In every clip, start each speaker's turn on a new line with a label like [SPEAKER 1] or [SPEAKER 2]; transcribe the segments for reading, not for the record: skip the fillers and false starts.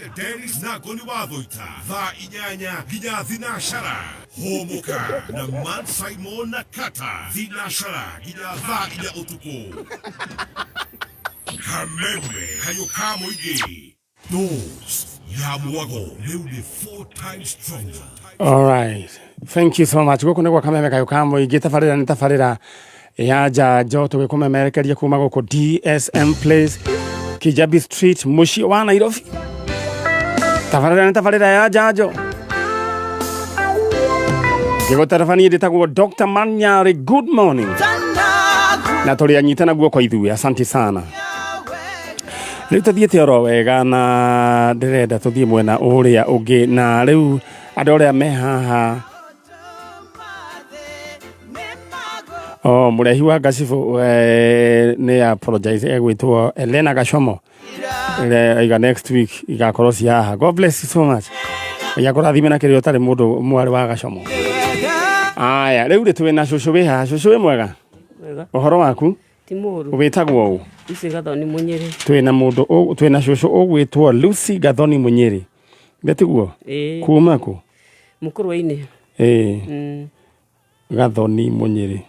[SPEAKER 1] Dennis Nagoni Wathoita, thaa inyanya nginya thinacara. Homoka na Man Simon na Kata, thinacara nginya thaa inya utuku. Kameme kayo kamoige. Dose ya mwago leo ni 4 times stronger.
[SPEAKER 2] All right. Thank you so much. Goko negwa kameme kayo kamoige tafarira ni tafarira ya jajo tugikumemerekeria kuma goko DSM Place Kijabi Street mushi wa Nairobi. Tafarira ya jajo. Gego tarafani nditagwo Dr. Manyari, good morning. Na tuli anyitana guoko ithuĩ, asante sana. Rĩu tuthiĩte oro wega na ndĩrenda tuthiĩ mwena ũrĩa ũngĩ na rĩu andũ arĩa me haha mũrehi wa Gacibũ nĩ apologize egwĩtwo Elena Gacomo iga next week igakorwo ci haha. God bless you so much. Yakũrathime na kĩrĩa ũtarĩ mũndũ mwarĩ wa Gacomo. Aya rĩu rĩ na cũcũ wĩ haha. Cũcũ wĩ mwega?
[SPEAKER 3] Wega.
[SPEAKER 2] Ũhoro waku?
[SPEAKER 3] Ti mũru.
[SPEAKER 2] Ũgĩtagwo ũũ?
[SPEAKER 3] Lucy Gathoni Munyiri.
[SPEAKER 2] Twĩna mũndũ twĩna cũcũ ũgwĩtwo Lucy Gathoni Munyiri. Betiguo? Kuma kũ?
[SPEAKER 3] Mũkũrũ-inĩ.
[SPEAKER 2] Gathoni Munyiri.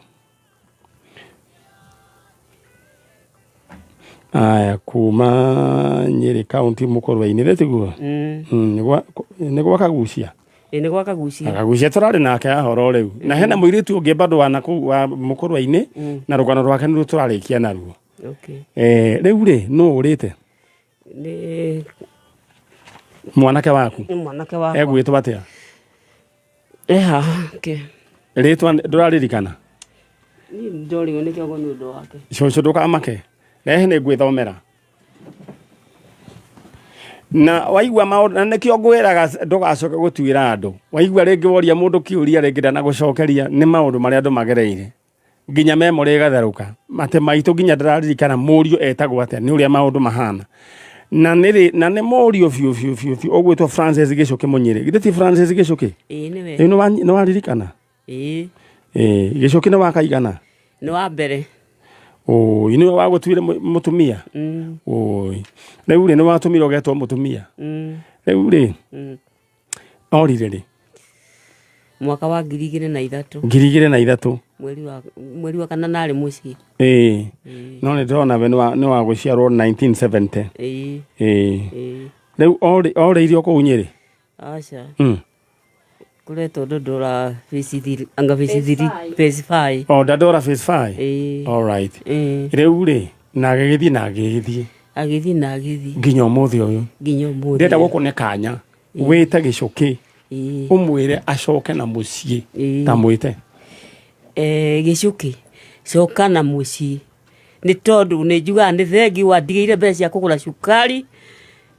[SPEAKER 2] Aya kuma Nyeri County Mũkũrũ-inĩ betiguo? Nĩ gwa Kagucia?
[SPEAKER 3] Nĩ gwa Kagucia.
[SPEAKER 2] Kagucia tũrarĩ nake ahoro rĩu. Na hena mũirĩtu ũngĩ bado wa Mũkũrũ-inĩ na rũgano rwake nĩ tũrarĩkia naruo.
[SPEAKER 3] Okay.
[SPEAKER 2] Rĩu rĩ nũ ũrĩte?
[SPEAKER 3] Nĩ
[SPEAKER 2] mwanake waku?
[SPEAKER 3] Nĩ mwanake wakwa.
[SPEAKER 2] Egwĩtwo atĩa?
[SPEAKER 3] Okay.
[SPEAKER 2] Rĩtwa ndũraririkana?
[SPEAKER 3] Niĩ ndorigo nĩ kĩongo nĩ ũndũ wake.
[SPEAKER 2] Cũcũ ndũkamake. Rehe nĩ ngwĩthomera. Na waigua maũndũ na nĩkĩo ngwĩraga ndũgacoke gũtuĩra andũ. Waigua rĩngĩ woria mũndũ kĩũria rĩngĩ ndana gũcokeria nĩ maũndũ marĩa andũ magereire. Nginya memory ĩgatherũka. Mate maitũ nginya ndĩraririkana mũriũ etagwo atĩa nĩ ũrĩa maũndũ mahana. Na nĩ mũriũ biũ ũgwĩtwo Francis Gĩcũkĩ Munyiri. Githĩ ti Francis Gĩcũkĩ?
[SPEAKER 3] Nĩwe.
[SPEAKER 2] Nĩ waririkana? Gĩcũkĩ nĩ wakaigana?
[SPEAKER 3] Nĩ wa mbere.
[SPEAKER 2] Oi nĩ wagũtuire mũtumia? Oi. Rĩu rĩ nĩ watũmire ũgetwo mũtumia? Rĩu rĩ orire rĩ?
[SPEAKER 3] Mwaka wa 2003.
[SPEAKER 2] 2003.
[SPEAKER 3] Mweri wa kana narĩ mũciĩ.
[SPEAKER 2] No nĩ ndĩrona we nĩ wa gũciarwo 1970. Rĩu orĩirio kũu Nyeri?
[SPEAKER 3] Aca. Kuretwo Ndondora phase 3 anga phase 5.
[SPEAKER 2] Ndandora phase 5. All right. Rĩu rĩ na agĩgĩthiĩ nginya ũmũthĩ ũyũ. Ndĩrenda gũkũne kanya wĩte Gĩcũkĩ ũmwĩre acoke na mũciĩ ta mwĩte.
[SPEAKER 3] Gĩcũkĩ coka na mũciĩ nĩ tondũ nĩ njugaga nĩ thengi wandigĩire mbeca cia kũgũra cukari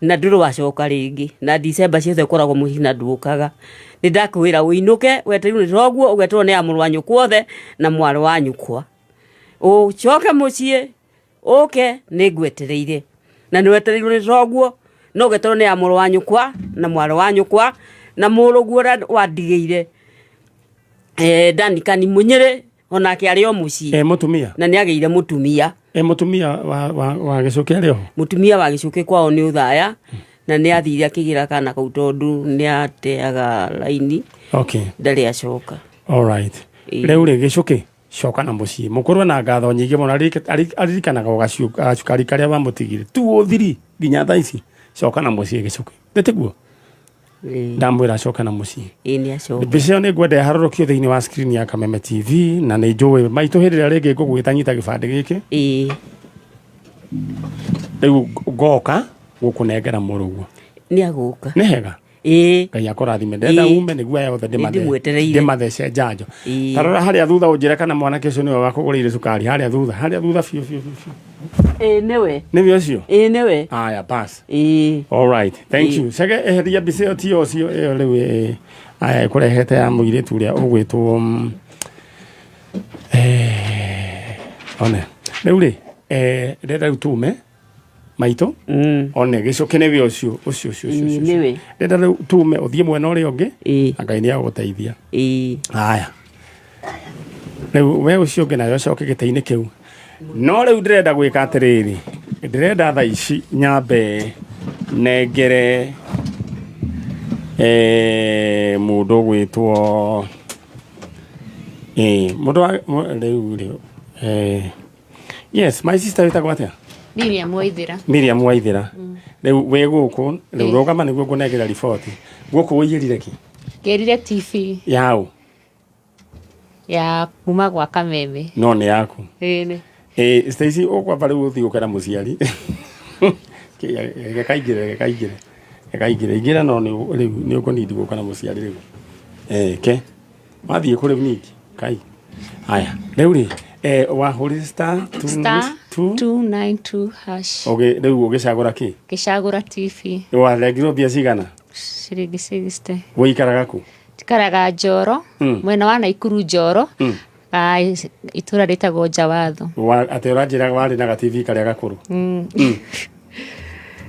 [SPEAKER 3] na ndũrĩ wacoka rĩngĩ na December ciothe ũkoragwo mũciĩ na ndũkaga. Nĩ ndakwĩra ũinũke wetereirwo nĩ thoguo ũgeterwo nĩ amũrũ wa nyũkwa othe na mwarĩ wa nyũkwa. Ũcoke mũciĩ ũke nĩ ngwetereire na nĩ wetereirwo nĩ thoguo no ũgeterwo nĩ amũrũ wa nyũkwa na mwarĩ wa nyũkwa na mũrũguo ũrĩa wandigĩire Danikani Munyiri onake arĩ o mũciĩ.
[SPEAKER 2] Mũtumia? Na
[SPEAKER 3] nĩ agĩire mũtumia.
[SPEAKER 2] Mũtumia wa Gĩcũkĩ arĩ ho?
[SPEAKER 3] Mũtumia wa Gĩcũkĩ kwao nĩ ũthaya na nĩ athire akĩgĩra kana kau tondũ nĩ ateaga raini.
[SPEAKER 2] Okay.
[SPEAKER 3] Ndarĩ acoka.
[SPEAKER 2] All right. Rĩu rĩ Gĩcũkĩ coka na mũciĩ. Mũkũrũ na ngatho nyingĩ mũno aririkanaga gacukari karĩa wamũtigire 203 nginya thaa ici. Coka na mũciĩ Gĩcũkĩ. Ndĩtiguo? Ndamwĩra acoka na mũciĩ.
[SPEAKER 3] Nĩ acoka.
[SPEAKER 2] Mbica ĩyo nĩ ngwenda ĩharũrũkio thĩinĩ wa screen ya Kameme TV na nĩ njũĩ maitũ hĩndĩ ĩrĩa rĩngĩ ngũgwĩta nyita gĩbandĩ gĩkĩ. Rĩu ngoka gũkũnengera mũrũguo.
[SPEAKER 3] Nĩ agũka.
[SPEAKER 2] Nĩ hega? Ngai akũrathime. Ndenda ume nĩguo aya othe ndĩmathece njanjo. Tarora harĩa thutha ũnjĩre kana mwanake ũcio nĩwe wakũgũrĩire cukari harĩa thutha biũ.
[SPEAKER 3] Nĩwe.
[SPEAKER 2] Nĩwe ũcio?
[SPEAKER 3] Nĩwe.
[SPEAKER 2] Aya pass. All right. Thank you. Cege eheria mbica ĩyo ti ũcio rĩu aya kũrehete ya mũirĩtu ũrĩa ũgwĩtwo one. Rĩu rĩ ndenda rĩu tume maitũ one Gĩcũkĩ nĩwe ũcio.
[SPEAKER 3] Nĩwe.
[SPEAKER 2] Ndenda rĩu tume ũthiĩ mwena ũrĩa ũngĩ na Ngai nĩ agũteithia. Aya. Rĩu we ũcio ũngĩ nayo coke gĩtĩ-inĩ kĩu. No rĩu ndĩrenda gwĩka atĩrĩrĩ ndĩrenda thaa ici nyambe nengere mundu gwitwo mundu riu yes my sister witagwo atia Miriam Waithira riu we guku riu rugama niguo ngunengera report guku wiyirire ki
[SPEAKER 4] Gerire TV
[SPEAKER 2] yao
[SPEAKER 4] ya kuma gwa Kameme
[SPEAKER 2] no ni yaku
[SPEAKER 4] ni
[SPEAKER 2] Stacy ukwamba riu uthi ukera muciari kaingire ingira no riu ni ukunidi guka na muciari riu ke mathie kuri niki kai haya riu ri wahuri star
[SPEAKER 4] 292 hash
[SPEAKER 2] okay riu ugicagura ki
[SPEAKER 4] gicagura TV
[SPEAKER 2] waregirwo bia cigana
[SPEAKER 4] ciringi 60
[SPEAKER 2] wikaraga ku
[SPEAKER 4] tikaraga Njoro mwena wa Naikuru Njoro itura ritagwo Njawatho
[SPEAKER 2] ate uranjira wari na TV karia gakuru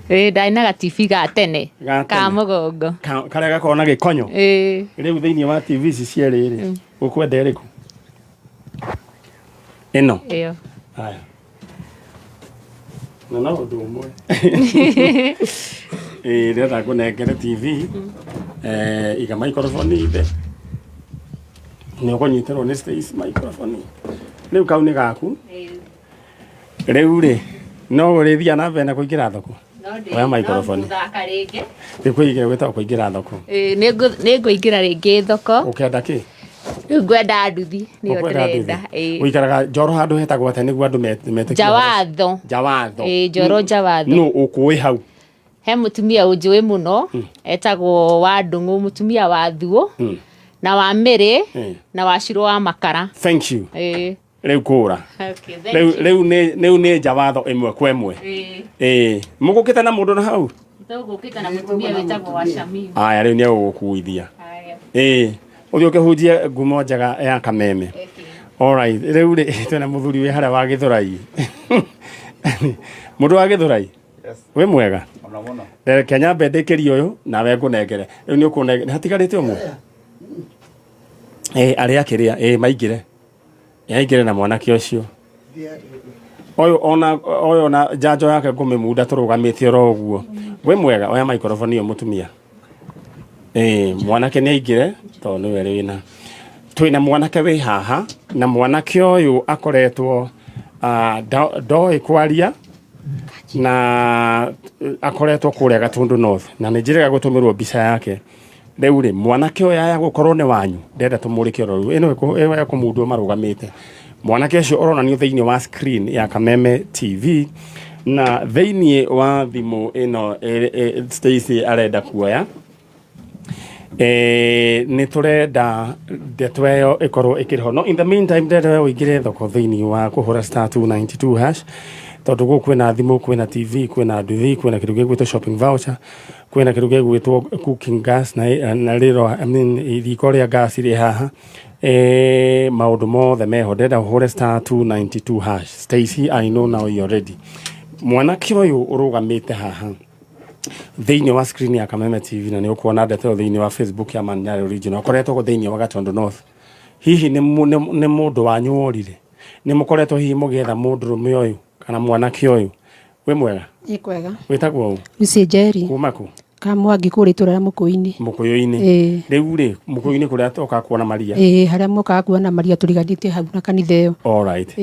[SPEAKER 4] ndai na TV ga tene ka mugongo
[SPEAKER 2] karia gakona gikonyo riu thiini wa TV ici cieriri ukwenda iriku ino
[SPEAKER 4] iyo
[SPEAKER 2] haya no undu umwe ndenda kunengere TV iga microphone ithe ni ukunyitirwo ni Stacy microphone riu kau ni gaku riu ri no urithia na bena kuingira thoko oya microphone ndikuigira gwita kuingira thoko
[SPEAKER 4] ni nguingira ringi thoko
[SPEAKER 2] ukenda ki
[SPEAKER 4] riu ngwenda nduthi ni ndenda
[SPEAKER 2] uikaraga Njoro handu hetagwo ate niguo andu mete
[SPEAKER 4] Njawatho Njoro Njawatho
[SPEAKER 2] no ukui hau
[SPEAKER 4] he mutumia unjui muno etagwo wa Ndungu mutumia wa Thuo na wa Miri na wa Shiro wa Makara
[SPEAKER 2] thank you riu kura riu ni Njawatho imwe kwa imwe mugukita na mundu na hau
[SPEAKER 4] tugukita na mutumia wetagwo wa Shamimu
[SPEAKER 2] aya riu ni ugukuithia uthio kihunjie ngumo njega ya Kameme alright riu ri twena muthuri we haria wa Githurai mundu wa Githurai we mwega Kenya mbendekerio uyu nawe ngunengere riu ni ukunengere hatigarite umwe aria kiria maingire na mwanake ucio oyo ona janjo yake ngumimunda turugamite ro uguo we mwega oya microphone yo mutumia mwanake ni aingire to ni we rina twina mwanake we haha na mwanake uyu akoretwo ndoi kwaria na akoretwo kuria Gatundu North na nijirega gutumirwo mbica yake riu ri mwanake uyu aya gukorwo ni wanyu ndenda tumurike ro ino ya kumundu marugamite mwanake ucio uronanio thiini wa screen ya Kameme TV na thiini wa thimu ino Stacy arenda kuoya ni turenda ndetweyo ikorwo ikiriho no in the meantime ndenda uingire thoko thiini wa kuhura star 292 hash tondu guku kwina thimu kwina TV kwina nduthi kwina kindu gigwitwo shopping voucher kwina kindu gigwitwo cooking gas na riro riko ria gas ri haha maundu mothe meho ndenda uhure star 292 hash Stacy I know now you ready mwanake uyu urugamite haha thiini wa screen ya Kameme TV na ni ukuona ndeto thiini wa Facebook ya Manyara Original koretwo thiini wa Gatundu North hihi ni mundu wanyu worire ni mukoretwo hihi mugetha mundu rume uyu kana mwanake uyu we mwega
[SPEAKER 5] ni kwega
[SPEAKER 2] witagwo u
[SPEAKER 5] Lucy Jerry
[SPEAKER 2] kuma ku
[SPEAKER 5] kamwangi kuri tura mukuini
[SPEAKER 2] riu ri mukuini kuria toka kuona Maria
[SPEAKER 5] haria muka kuona Maria turiganite hau na kanitha iyo
[SPEAKER 2] alright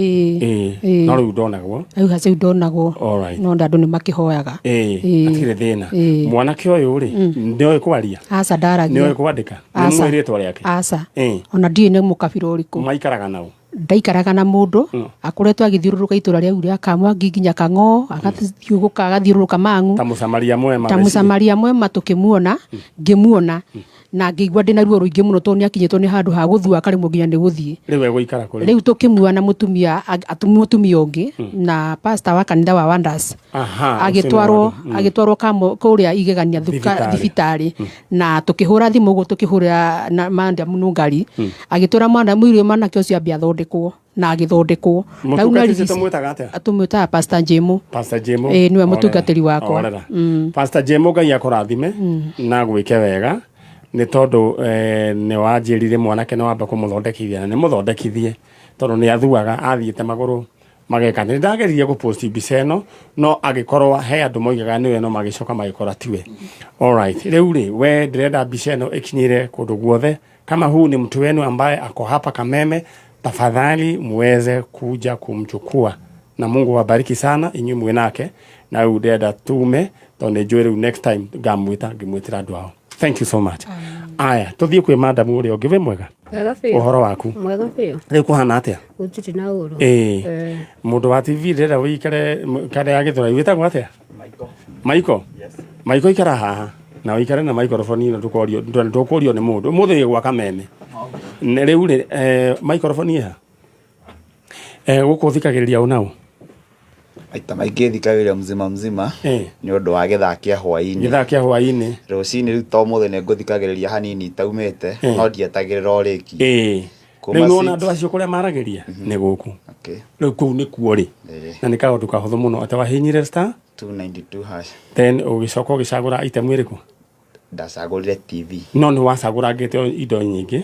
[SPEAKER 2] no riu ndonagwo
[SPEAKER 5] au hace ndonagwo
[SPEAKER 2] alright
[SPEAKER 5] no ndandu ni makihoyaga
[SPEAKER 2] atire thina mwanake uyu ri ndio ikwaria
[SPEAKER 5] asa ndaragia
[SPEAKER 2] ndio ikwandika ni mwiritwa riake
[SPEAKER 5] asa ona ndie ne mukabira uriku
[SPEAKER 2] maikaraga nao
[SPEAKER 5] ndaikaraga na mundu akoretwo agithiururuka itura ria uria Kamwangi nginya Kang'o agathiuruka agathiururuka Mang'u ta Musamaria mwema tukimuona ngimuona na ngigwa ndina ruo ruingi muno to ni akinyetwo ni handu ha guthua kari muginya ni guthie
[SPEAKER 2] riwe guikara kuri
[SPEAKER 5] riu tukimuona mutumia mutumia ungi na pastor wa kanitha wa Wonders agitwarwo kamo kuria igegania thibitari na tukihura thimu go tukihura na manda munungari agitwara manda mwirio mana kio cia bia thondekwo na agithondekwo
[SPEAKER 2] rau na
[SPEAKER 5] atumwita Pastor Jemo niwe mutungatiri wakwa
[SPEAKER 2] Pastor Jemo ngai akurathime na gwike wega ni tondu ni wanjirire mwanake ni wamba kumuthondekithia na ni muthondekithie tondu ni athuaga athiite maguru mageka nä ndageririe gå post mbica ĩno no agĩkorwo he andũ moigaga nĩwe no magĩcoka magĩkora tiwe. Alright, rĩu rĩ we ndĩrenda mbica ĩno ĩkinyĩre kũndũ guothe. Kama huu ni mtu wenu ambaye ako hapa Kameme, tafadhali muweze kuja kumchukua, na Mungu wabariki sana inyuĩ mwĩ nake, na rĩu ndĩrenda tume tondũ njũĩ rĩu next time ngĩmwĩtĩra andũ ao. Thank you so much. Aya, tũthiĩ kwĩ madam ũrĩa ũngĩ. Wĩ mwega?
[SPEAKER 3] Wega biũ.
[SPEAKER 2] Ũhoro waku?
[SPEAKER 3] Mwega biũ.
[SPEAKER 2] Rĩu kũhana atĩa?
[SPEAKER 3] Gũtirĩ na ũru.
[SPEAKER 2] Mũndũ wa TV ndĩrenda wĩikare kare ya Gĩthũrai. Wĩtagwo atĩa? Michael. Yes. Michael ikara haha na wĩikare na microphone ĩno tũkũrio nĩ mũndũ ũmũthĩ wĩ gwa Kameme. Rĩu rĩ microphone ĩha gũkũ thikagĩrĩria ũũ naũ?
[SPEAKER 6] Maita maingĩ thikagĩrĩria mzima nĩ ũndũ wa gĩthaa kĩa hwaĩ-inĩ. Rũcinĩ rĩu to mũthĩ nĩ ngũthikagĩrĩria hanini itaumĩte no ndietagĩrĩra ũrĩki.
[SPEAKER 2] Rĩu nĩwona andũ acio kũrĩa maragĩria nĩ gũkũ. Rĩu kũu nĩkuo rĩ na nĩ kaũndũ kahũthũ mũno. Atĩ wahihinyire star 292 hash then ũgĩcoka ũgĩcagũra item ĩrĩkũ?
[SPEAKER 6] Ndacagũrire TV.
[SPEAKER 2] No nĩ wacagũrangĩte indo nyingĩ?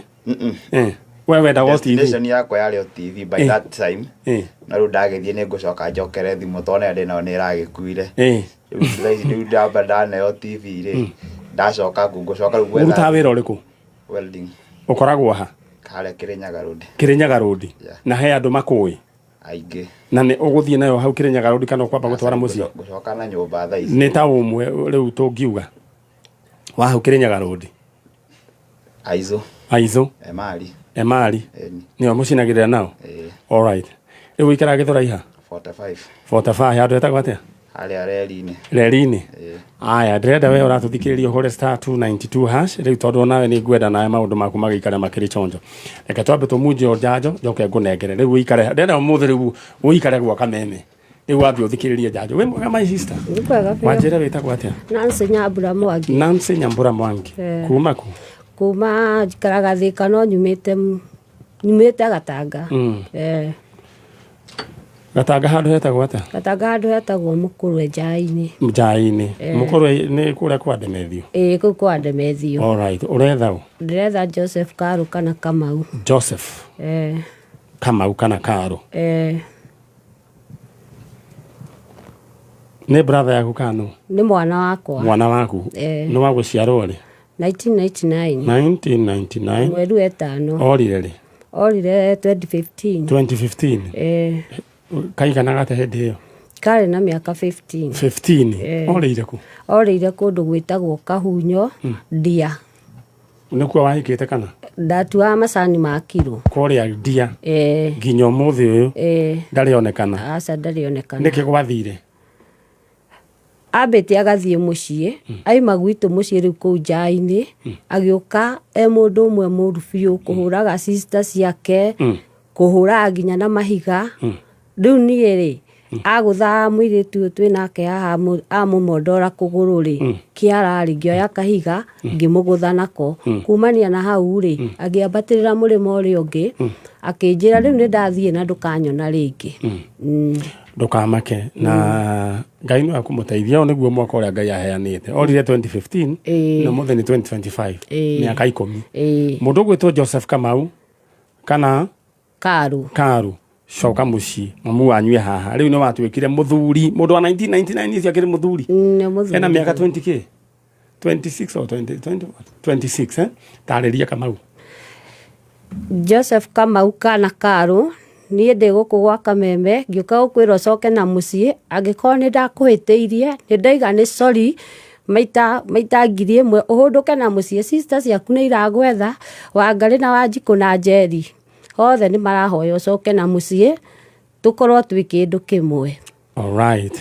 [SPEAKER 2] We wenda watch TV?
[SPEAKER 6] Destination yakwa yarĩ o TV by that time. Na rĩu ndagĩthiĩ nĩ ngũcoka njokere thimũ tondũ nayo ndĩnayo nĩ ĩragĩkuire. Rĩu ndamba ndaneo TV rĩ ndacoka ngũcoka rĩu gwetha.
[SPEAKER 2] Ũrutaga wĩra ũrĩkũ?
[SPEAKER 6] Welding.
[SPEAKER 2] Ũkoragwo ha?
[SPEAKER 6] Harĩa
[SPEAKER 2] Kirinyaga Road. Na he andũ makũĩ
[SPEAKER 6] aingĩ.
[SPEAKER 2] Na nĩ ũgũthiĩ nayo hau Kirinyaga Road kana ũkwamba gũtwara mũciĩ?
[SPEAKER 6] Gũcoka na nyũmba thaa ici.
[SPEAKER 2] Nĩ ta ũmwe rĩu tũngiuga wa hau Kirinyaga Road? Aizo. Emari. Nĩo mũcinagĩrĩra nao? Alright. Rĩu ũikaraga Gĩthũrai ha? 45. Andũ etagwo atĩa?
[SPEAKER 6] Harĩa
[SPEAKER 2] reri-inĩ. Aya, ndĩrenda we ũratũthikĩrĩria ũhũre star 292 hash. Rĩu tondũ nawe nĩ ngwenda nawe maũndũ maku magĩikare makĩrĩ chonjo. Reke twambe tũmunje njanjo njoke ngũnengere. Rĩu ũikare ndĩrenda ũmũthĩ rĩu ũikare gwa Kameme. Rĩu wambe ũthikĩrĩrie njanjo. Wĩ mwega my sister? Wanjĩra wĩtagwo atĩa? Nancy Nyambura Mwangi. Kuma ku?
[SPEAKER 7] Kuma njikaraga Thĩka no nyumĩte Gatanga.
[SPEAKER 2] Gatanga handũ hetagwo atĩa?
[SPEAKER 7] Gatanga handũ hetagwo Mũkũrwe Njai-inĩ.
[SPEAKER 2] Mũkũrwe nĩ kũrĩa kwa Ndemethio?
[SPEAKER 7] Kũu kwa Ndemethio.
[SPEAKER 2] Alright, ũretha ũ?
[SPEAKER 7] Ndĩretha Joseph Karu kana Kamau.
[SPEAKER 2] Joseph Kamau kana Karu. Nĩ brother yaku kana nũ?
[SPEAKER 7] Nĩ mwana wakwa.
[SPEAKER 2] Mwana waku? Nĩ wa gũciarwo rĩ?
[SPEAKER 7] 1999. Mweri wa ĩtano.
[SPEAKER 2] Orire rĩ?
[SPEAKER 7] Orire 2015.
[SPEAKER 2] Kaigana gate hĩndĩ ĩyo?
[SPEAKER 7] Karĩ na mĩaka 15.
[SPEAKER 2] Orĩire kũ?
[SPEAKER 7] Orĩire kũndũ gwĩtagwo Kahunyo Ndia.
[SPEAKER 2] Nĩkuo wahikĩte kana?
[SPEAKER 7] Ndatuaga macani ma kiro.
[SPEAKER 2] Kũrĩa Ndia? Nginya ũmũthĩ ũyũ ndarĩonekana? Aca
[SPEAKER 7] ndarĩonekana.
[SPEAKER 2] Nĩkĩ gwathire?
[SPEAKER 7] Ambĩte agathiĩ mũciĩ, aima gwitũ mũciĩ rĩu kũu Njai-inĩ, agĩũka mũndũ ũmwe mũru biũ kũhũraga sister ciake, kũhũraga nginya na mahiga. Rĩu niĩ rĩ agũtha mũirĩtu ũyũ twĩ nake haha amũmondora kũgũrũ rĩ kĩara ngĩoya kahiga ngĩmũgũtha nako. Kumania na hau rĩ agĩambatĩrĩra mũrĩmo ũrĩa ũngĩ akĩnjĩra rĩu nĩ ndathiĩ na ndũkanyona rĩngĩ.
[SPEAKER 2] Ndũkamake na Ngai nĩ akũmũteithia. Nĩguo mwaka ũrĩa Ngai aheanĩte. Orire 2015 na mũthĩ nĩ 2025. Mĩaka 10. Mũndũ ũgwĩtwo Joseph Kamau kana Karu coka mũciĩ mamu wanyu haha. Rĩu nĩ watuĩkire mũthuri. Mũndũ wa 1999 icio akĩrĩ mũthuri. Ena mĩaka 20k 26 or 26 tarĩria Kamau.
[SPEAKER 7] Joseph Kamau kana Karu niĩ ndĩ gũkũ gwa Kameme ngĩũka gũkwĩra ũcoke na mũciĩ angĩkorwo nĩ ndakũhĩtĩirie nĩ ndaiga nĩ sorry maita 1000 ũhũndũke na mũciĩ. Sister ciaku nĩ iragwetha Wangarĩ na Wanjikũ na Njeri othe nĩ marahoya ũcoke na mũciĩ tũkorwo twĩ kĩndũ kĩmwe.
[SPEAKER 2] Alright.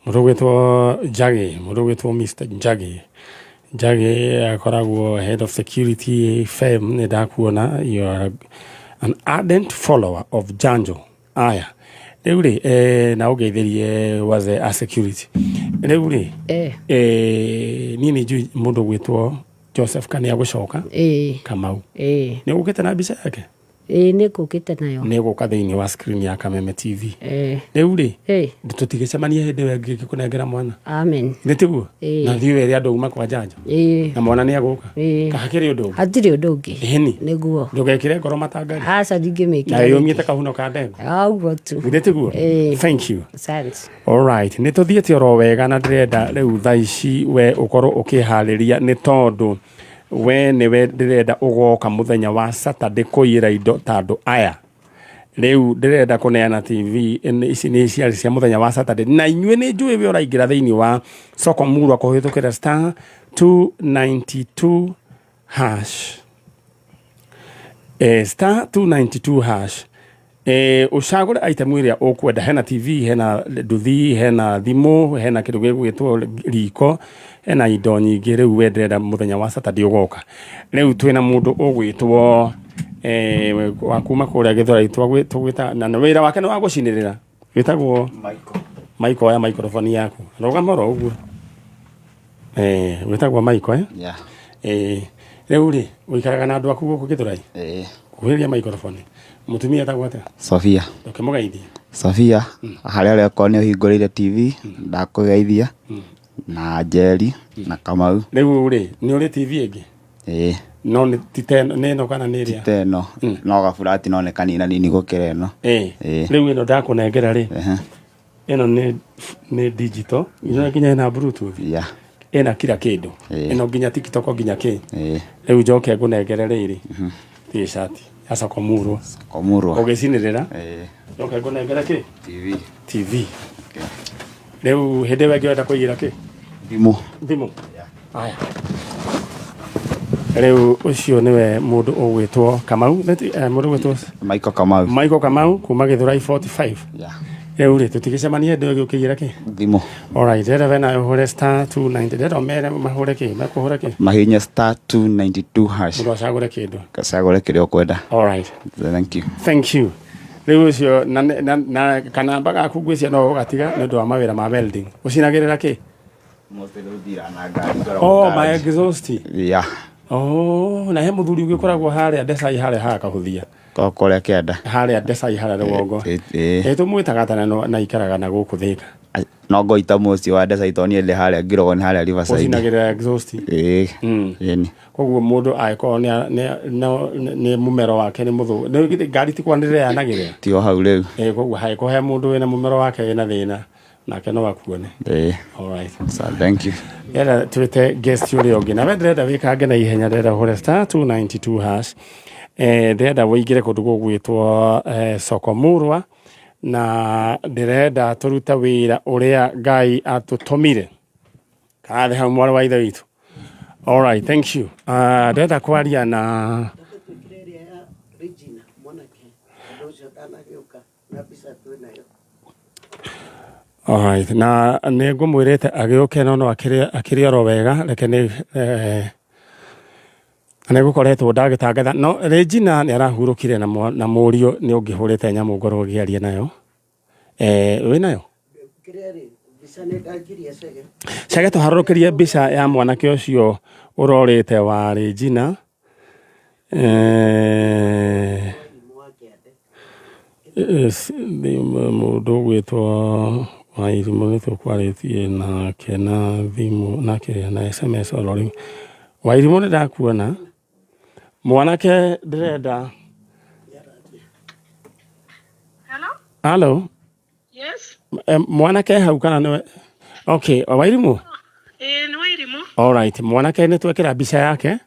[SPEAKER 2] Mũndũ gwĩtwo Mr. Njagi akoragwo head of security firm. Nĩ ndakuona you are an ardent follower of Janjo. Aya rĩu rĩ na ũgeithĩrie waze a security. Rĩu rĩ niĩ nĩ njui mũndũ gwĩtwo Joseph kana ya gũcoka Kamau. Nĩ ũgũkĩte na mbica yake?
[SPEAKER 7] nä ngå kä te nayo
[SPEAKER 2] nä gå ka thä inä wa screen ya Kameme TV rä u rä tå tigäcemania hä ndä ä ngä kå nengera mwana
[SPEAKER 7] amen
[SPEAKER 2] nä tiguo na thiä wä rä andå uma kwa njanjo na mwana nä agå ka kahakä rä å ndå
[SPEAKER 7] hatirä å ndå å ngä
[SPEAKER 2] ĩni
[SPEAKER 7] nä guo
[SPEAKER 2] ndå gekä re ngoro matangari
[SPEAKER 7] aca ndingä mä
[SPEAKER 2] na yå miä te kahuno ka ndengå
[SPEAKER 7] auguo tu
[SPEAKER 2] nä tiguo thank you
[SPEAKER 7] Asante.
[SPEAKER 2] alright nä tå thiä te oro wega na ndä renda rä u tha ici we å korwo å kä harä ria nä tondå we nä we ndä renda å goka må thenya wa Saturday kå ira indo ta andå aya rä u ndä renda kå neana TV ici nä ciarä cia må thenya wa Saturday na inyuä nä njå ä we å raingä ra thä inä wa Soko Murwa kå hä tå kä ra star 292 hash star 292 hash ucagå re item ä rä a å kwenda hena TV hena nduthi hena thimå hena kä ndå gä gwä two riko hena indo nyingä rä u wenderenda må thenya wa Saturday å goka rä u twä na må ndå å gwä two wa kuma kå rä a gä thorai tå gwä ta na wä ra wake nä wa gå cinä rä ra wä tagwo Michael oya microphone yaku rogama ro å guo wä tagwo Michael rä u rä å ikaraga na andå aku gå kå gä thorai kuhä ria microphone mutumia tagwo atä
[SPEAKER 6] Sofia
[SPEAKER 2] ndoke må geithie
[SPEAKER 6] Sofia harä a å rä a korwo nä å hingå rä ire TV ndakå geithia na Njeri na Kamau
[SPEAKER 2] rä u rä nä å rä TV ĩngĩ no nä no kana nä ä rä a
[SPEAKER 6] teno no gaburati no nä kanina nini gå kä ra ä no
[SPEAKER 2] rä u ä no ndakå nengera rä ä no nä digital ino nginya ä bluetooth ä na kila kä ndå ä no nginya TikTok nginya kä rä u njoke ngå nengere rä rä t-shirt ya Soko Murwa å gä cinä rä ra njoke ngå nengere kä TV rä u hä ndä we ngä wenda kå igä ra kä thimå aya rä u å cio nä we må ndå å gwä two Kamau må ndå gwä two Michael Kamau kuma gä thå rai 45 rä u rä tå tigä cemania ndä gä å kä igä ra kä
[SPEAKER 6] thimå
[SPEAKER 2] rä bena å hå re star 290 ndä mere mahå re kä makå hå re kä
[SPEAKER 6] mahinya star 292 hash
[SPEAKER 2] må ndå acagå re kä ndå
[SPEAKER 6] gacagå re kä rä a å kwenda
[SPEAKER 2] thank you rä u å cio na kanamba gaku ngwä cia no å gatiga nä ndå wa mawä ra ma welding å cinagä rä ra kä my exhaust na he må thuri å gä koragwo harä a ndecai harä a hagakahå thia
[SPEAKER 6] kå kä enda
[SPEAKER 2] harä a ndecai harä a rå gongo tå mwä taga tana na ikaraga na gå kå thä ka
[SPEAKER 6] no ngå ita må cio wa ndecai to niä ndä harä a ngä harä a
[SPEAKER 2] cinagä rä ra koguo må ndå agä korwo nä må mero wake nä må thå ngari ti kwanä rä ra yanagä rä ra
[SPEAKER 6] tio hau rä u
[SPEAKER 2] koguo hagä korwo he må ndå wä na må mero wake wä na thä na nake no akuone enda twä te guest å rä a å ngä na we ndärenda wä kange na ihenya ndärenda hå re star 292 hash ndärenda wå ingä re kå ndå gå gwä two Soko Murwa na ndärenda tå rute wä ra å rä a Ngai atå tå mire kathe hau mwarä wa ithe witå thank you ndärenda kwaria na na nä ngå mwä rä te agä å ke no akä rä oro wega reke nä nä gå koretwo ndagä tangatha no Regina nä arahurå kire na må riå nä å ngä hå rä te nyamå ngorwo gä aria nayo wä nayo cage tå harå kä rie mbica ya mwanake å cio å rorä te wa Regina må ndå å gwä two Wairimå nä tå kwarä tie nake na thimå na kä rä a na SMS oro rä u Wairimå nä ndakuona mwanake ndä renda mwanake hau kana nä Wairimå mwanake nä twekä ra mbica yake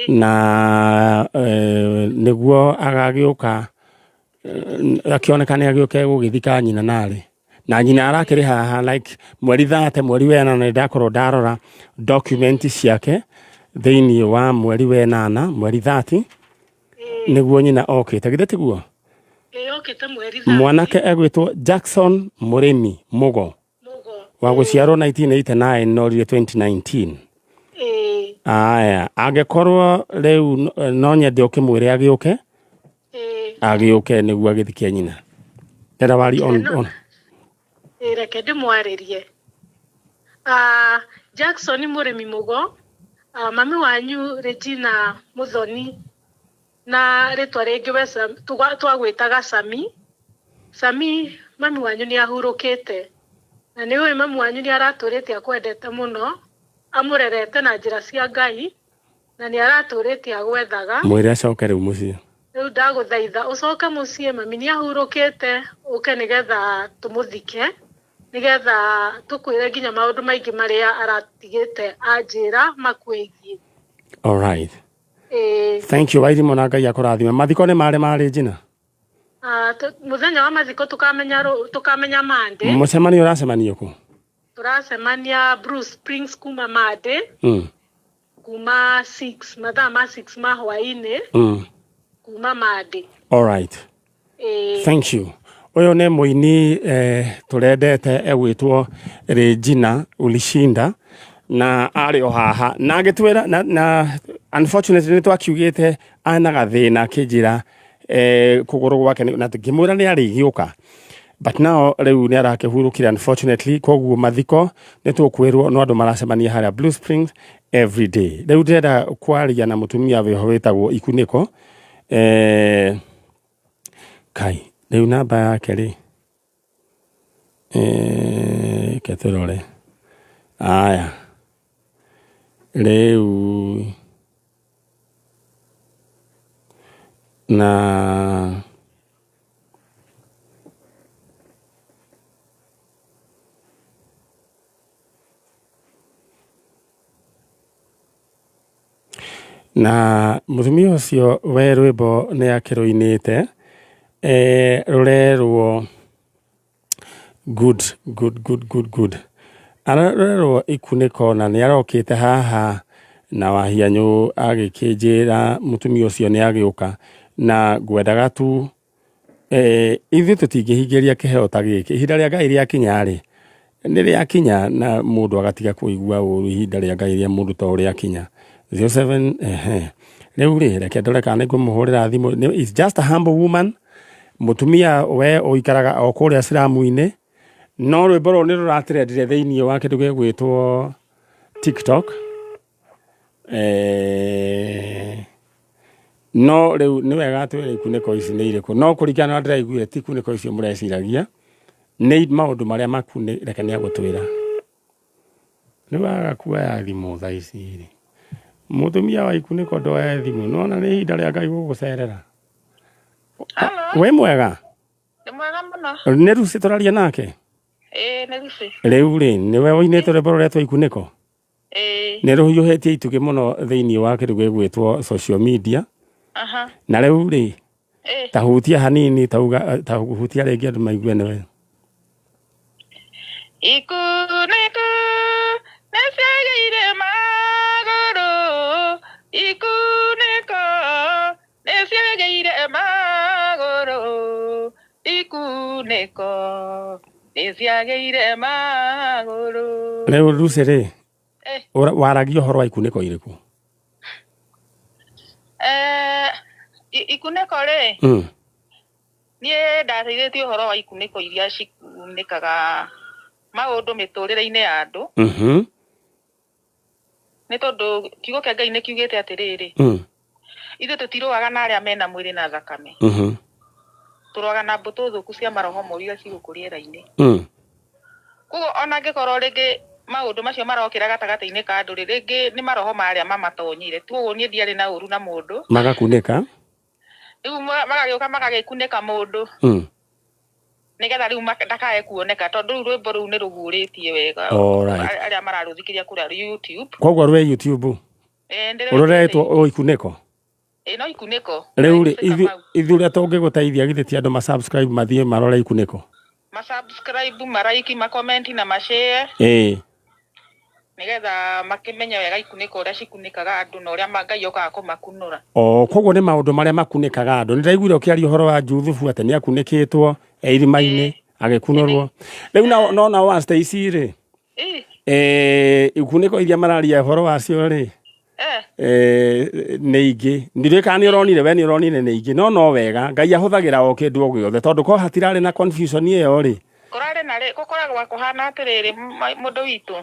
[SPEAKER 2] na nä guo agagä å ka akä oneka nä agä å ke gå gä thika nyina narä na nyina arakä rä haha like mweri 30 mweri wenana nä ndakorwo ndarora document ciake thä-inä wa mweri wenana mweri 30 nä guo nyina okä te githä tiguo mwanake egwä two Jackson Murimi Mugo wa gå ciarwo 1989 norire 2019 aya angä korwo rä u no nyende å kä mwä re agä å ke nä guo agä thikia nyina ndenda wari on
[SPEAKER 8] reke ndä mwarä rie Jackson Murimi Mugo mami wanyu Regina Muthoni na ritwa ringi we twagwitaga Sami mami wanyu ni ahurukite na ni uyu mami wanyu ni araturite akwendete muno amurerete na njira cia Ngai na ni araturite agwethaga
[SPEAKER 2] mwire acoke riu mucie
[SPEAKER 8] riu ndaguthaitha ucoke mucie mami ni ahurukite uke nigetha tumuthike nigetha tukwire nginya maundu maingi maria aratigite anjira makwegie.
[SPEAKER 2] All right. Thank you. Waithimo na Ngai akurathime. Mathiko ni mari njina.
[SPEAKER 8] Muthenya wa mathiko tukamenya Monday.
[SPEAKER 2] Mucemanio uracemania ku?
[SPEAKER 8] Turacemania Bruce Springs kuma Monday. Kuma 6 mathaa ma 6 ma hwaini. Kuma Monday.
[SPEAKER 2] All right. Thank you. Uyu ni muini turendete egwitwo Regina Ulishinda na ari o haha na agitwira na unfortunately ni twakiugite ana gathina kijira kuguru gwake na ngimwira ni ari giuka but now riu ni arakehurukira unfortunately koguo mathiko ni tukwirwo no andu maracemania haria Blue Springs every day. Riu ndenda kwaria na mutumia we wetagwo Ikuniko kai riu namba yake ri keturore aya riu na muthumia ucio we rwimbo ni akiruinite rurerwo good ararorwo Ikuniko na ni arokite haha na wahianyu agikinjira mutumia ucio ni agiuka na ngwendaga tu ithu tutingihingiria kiheo ta giki ihinda ria Ngai ria kinya ri ni ria kinya na mundu agatiga kuigua uru ihinda ria Ngai ria mundu ta uri akinya 07 riu ri reke ndore kana ngumuhurira thimu. It's just a humble woman mutumia we oikaraga o kuria Islamu-ini no rwimbo ru ni ruratirendire thiini wa kindu gegwitwo TikTok no riu ni wega twire Ikuniko ici ni iriku no kurikana na ndiraiguire ti Ikuniko icio mureciragia ni maundu maria makuni reke ni agutwira ni waga kuoya thimu thaa ici ri mutumia wa Ikuniko ndoya thimu nona ni ihinda ria Ngai gugucerera. We mwega?
[SPEAKER 9] Ni mwega muno.
[SPEAKER 2] Ni Rusi turaria nake?
[SPEAKER 9] Ni Rusi.
[SPEAKER 2] Riu ri ni we woinete rwimbo ruretwo Ikuniko? Ni ruhiuhetie itugi muno thiini wa kindu gegwitwo social media. Na riu ri tahutia hanini tahutia ringi andu maigue niwe.
[SPEAKER 9] Ikuniko niciageire maguru Ikuniko niciageire maguru Ikuniko niciageire maguru.
[SPEAKER 2] Riu Rusi ri waragia uhoro wa Ikuniko iriku?
[SPEAKER 9] Ikuniko ri nie ndateithĩtie uhoro wa Ikuniko iria cikunĩkaga maundu miturire-ini ya andu ni tondu kiugo kia Ngai ni kiugite atiriri ithu tutirũaga na aria mena mwiri na thakame turũaga na mbutu thuku cia maroho moru iria cigũkũ rĩera-inĩ koguo ona ngĩkorwo rĩngĩ maundu macio marokĩra gatagatĩ-inĩ ka andũ rĩngĩ nĩ maroho maria mamatonyire tuoguo niĩ ndiarĩ na ũru na mũndũ
[SPEAKER 2] magakunĩka
[SPEAKER 9] rĩu magagĩũka magagĩkunĩka mũndũ nigetha riu ndakae kuoneka tondu riu rwimbo riu ni ruhurĩtie wega aria mararũthikĩria kũrĩa YouTube.
[SPEAKER 2] Koguo rwe YouTube uroretwo Ikuniko?
[SPEAKER 9] No Ikuniko.
[SPEAKER 2] Riu ri ithuria tungĩgũteithia githĩ ti andũ ma subscribe mathie marore Ikuniko?
[SPEAKER 9] Ma subscribe, maraiki, ma comment na ma share. Nigetha makimenya wega Ikuniko uria cikunĩkaga andu na uria Ngai okaga kũmakunũra.
[SPEAKER 2] Koguo ni maundu maria makunĩkaga andu. Ni ndaiguire ukiaria uhoro wa Juthubu ati ni akunĩkĩtwo irima-inĩ agĩkunũrwo. Riu no wa Stacy ri Ikuniko iria mararia uhoro wacio ri nĩ ingĩ ndirikana nĩ ũronire we nĩ ũronire nĩ ingĩ no wega Ngai ahũthagĩra o kĩndũ o gĩothe tondu ko hatirarĩ na confusion ĩyo ri
[SPEAKER 9] kũrarĩ na gũkoragwo kũhana atĩrĩrĩ mũndũ witũ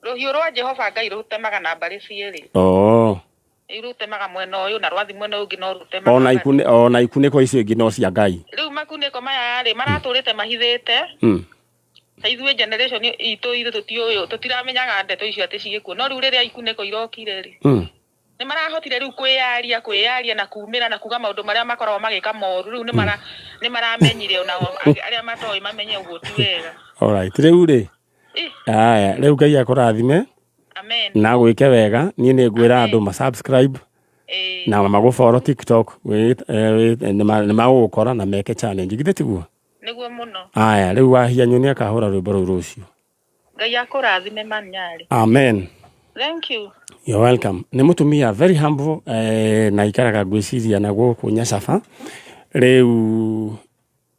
[SPEAKER 9] rũhiũ rwa Jehova Ngai rũtemaga na mbarĩ cierĩ irutemaga mwena uyu na rwathi mwena ungi no rutemaga
[SPEAKER 2] ona ikuniko icio ingi no cia Ngai
[SPEAKER 9] riu makuniko maya ri maraturite mahithite ithuĩ generation itũ ithu tutiũyũ tutiramenyaga ndeto icio atĩ cigĩkuo no rĩu rĩrĩa ikunĩko irokire rĩ nĩ marahotire rĩu kwĩyaria na kumĩra na kuga maũndũ marĩa makoragwo magĩka moru rĩu nĩ maramenyire ona arĩa matoĩ mamenye ũguo ti wega.
[SPEAKER 2] Alright, rĩu rĩ aya rĩu Ngai akũrathime
[SPEAKER 9] amen
[SPEAKER 2] na gwĩke wega niĩ nĩ ngwĩra andũ ma subscribe na magũfollow TikTok nĩ magũgũkora na meke challenge githĩ tiguo
[SPEAKER 9] niguo muno.
[SPEAKER 2] Aya rĩu wahia nyoni akahũra rwĩmbo rũu rũcio.
[SPEAKER 9] Ngai akũrathime Manyari.
[SPEAKER 2] Amen.
[SPEAKER 9] Thank you.
[SPEAKER 2] You're welcome. Nĩ mũtumia very humble na ikaraga gwĩciria na gũkũ Nyacafa. Rĩu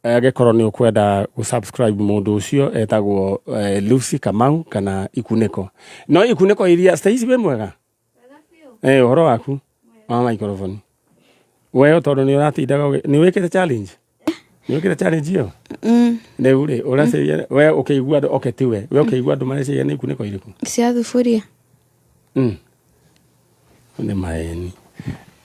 [SPEAKER 2] agĩkorwo nĩ ũkwenda gũsubscribe mũndũ ũcio etagwo Lucy Kamau kana Ikuniko. No Ikuniko iria Stacy we mwega? Ũhoro waku? Microphone. Wewe tondũ nĩ ũratindaga nĩ wĩkĩte challenge? Nĩ wĩkĩte challenge hiyo? Rĩu rĩ ũraceria we ũkĩigua andũ oketiwe we ũkĩigua andũ mareceria nĩ Ikuniko irĩkũ?
[SPEAKER 10] Cia thuburia.
[SPEAKER 2] Nĩ maeni.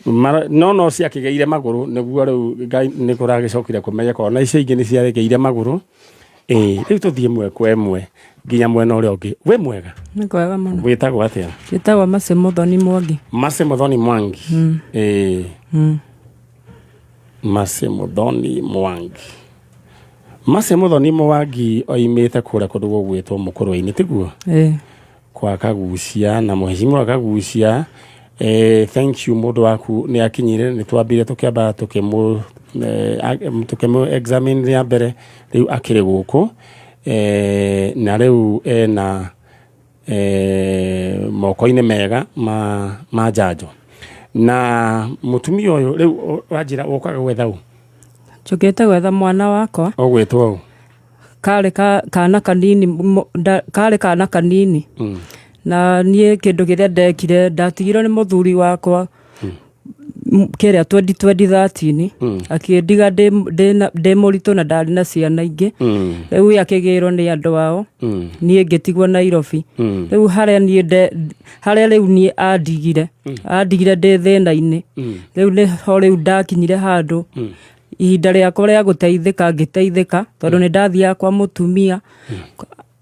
[SPEAKER 2] No ciakĩgeire magũrũ nĩguo rĩu Ngai nĩ kũragĩcokire kũmenya kona icio ingĩ nĩ ciaregeire magũrũ. Rĩu tũthiĩ mwe kwa ĩmwe nginya mwena ũrĩa ũngĩ. We mwega?
[SPEAKER 11] Nĩ kwega mũno.
[SPEAKER 2] Wĩtagwo atĩa?
[SPEAKER 11] Wĩtagwo Mercy Muthoni Mwangi.
[SPEAKER 2] Mercy Muthoni Mwangi. Mercy Muthoni Mwangi. Mercy Muthoni Mwangi oimĩte kũrĩa kũndũ gũgwĩtwo Mũkũrũ-inĩ tiguo? Kwa Kagucia na Mheshimiwa Kagucia. Thank you mũndũ waku nĩ akinyire nĩ twambire tũkĩamba tũkĩmũ examine ya mbere rĩu akĩrĩ gũkũ na rĩu ena moko-inĩ mega ma njanjo na mũtumia ũyũ rĩu wanjĩra ũkaga gwetha ũ?
[SPEAKER 11] Njũkĩte gwetha mwana wakwa.
[SPEAKER 2] Ũgwĩtwo ũ?
[SPEAKER 11] Karĩ kana kanini. Na niĩ kĩndũ kĩrĩa ndekire ndatigirwo nĩ mũthuri wakwa kĩrĩa 2013 akĩndiga ndĩ mũritũ na ndarĩ na ciana ingĩ rĩu akĩgĩrwo nĩ andũ ao niĩ ngĩtigwo Nairobi rĩu harĩa rĩu niĩ andigire ndĩ thĩna-inĩ rĩu nĩho rĩu ndakinyire handũ ihinda rĩakwa rĩa gũteithĩka ngĩteithĩka tondũ nĩ ndathiaga kwa mũtumia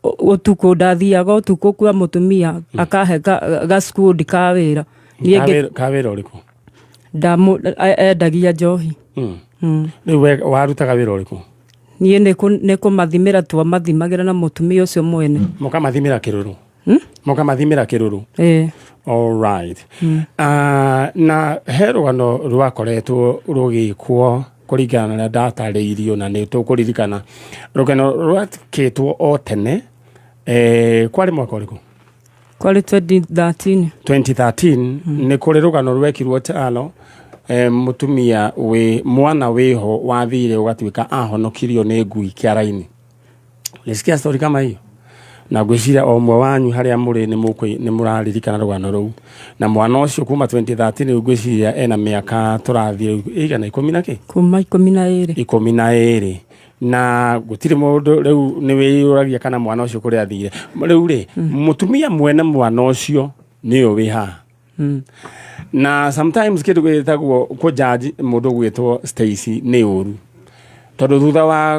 [SPEAKER 11] ũtukũ ndathiaga ũtukũ kwa mũtumia akahe gaskundi ka wĩra.
[SPEAKER 2] Ka wĩra ũrĩkũ?
[SPEAKER 11] Endagia njohi.
[SPEAKER 2] Rĩu warutaga wĩra ũrĩkũ?
[SPEAKER 11] Niĩ nĩ kũmathimĩra twamathimagĩra na mũtumia ũcio mwene.
[SPEAKER 2] Mũkamathimĩra kĩrũrũ? Mũkamathimĩra kĩrũrũ? All right. Na he rũgano rwakoretwo rũgĩkwo kũringana na ndatarĩirio na nĩ tũkũririkana rũgano rwakĩtwo o tene kwarĩ mwaka ũrĩkũ?
[SPEAKER 11] Kwarĩ 2013.
[SPEAKER 2] 2013 nĩ kũrĩ rũgano rwekirwo Talo mũtumia mwana wĩho wathire ũgatuĩka ahonokirio nĩ ngui kĩara-inĩ. Nĩsikia story kama hiyo? Na gwĩciria o mwe wanyu harĩa mũrĩ nĩ mũraririkana rũgano rũu na mwana ũcio kuma 2013 gwĩciria ena mĩaka tũrathiĩ igana 10 na kĩ?
[SPEAKER 11] Kuma 12
[SPEAKER 2] na gũtirĩ mũndũ rĩu nĩ wĩyũragia kana mwana ũcio kũrĩa athire rĩu rĩ mũtumia mwene mwana ũcio nĩyo wĩ haha na sometimes kĩndũ gĩtagwo kũjaji mũndũ gwĩtwo Stacy nĩ ũru tondũ thutha wa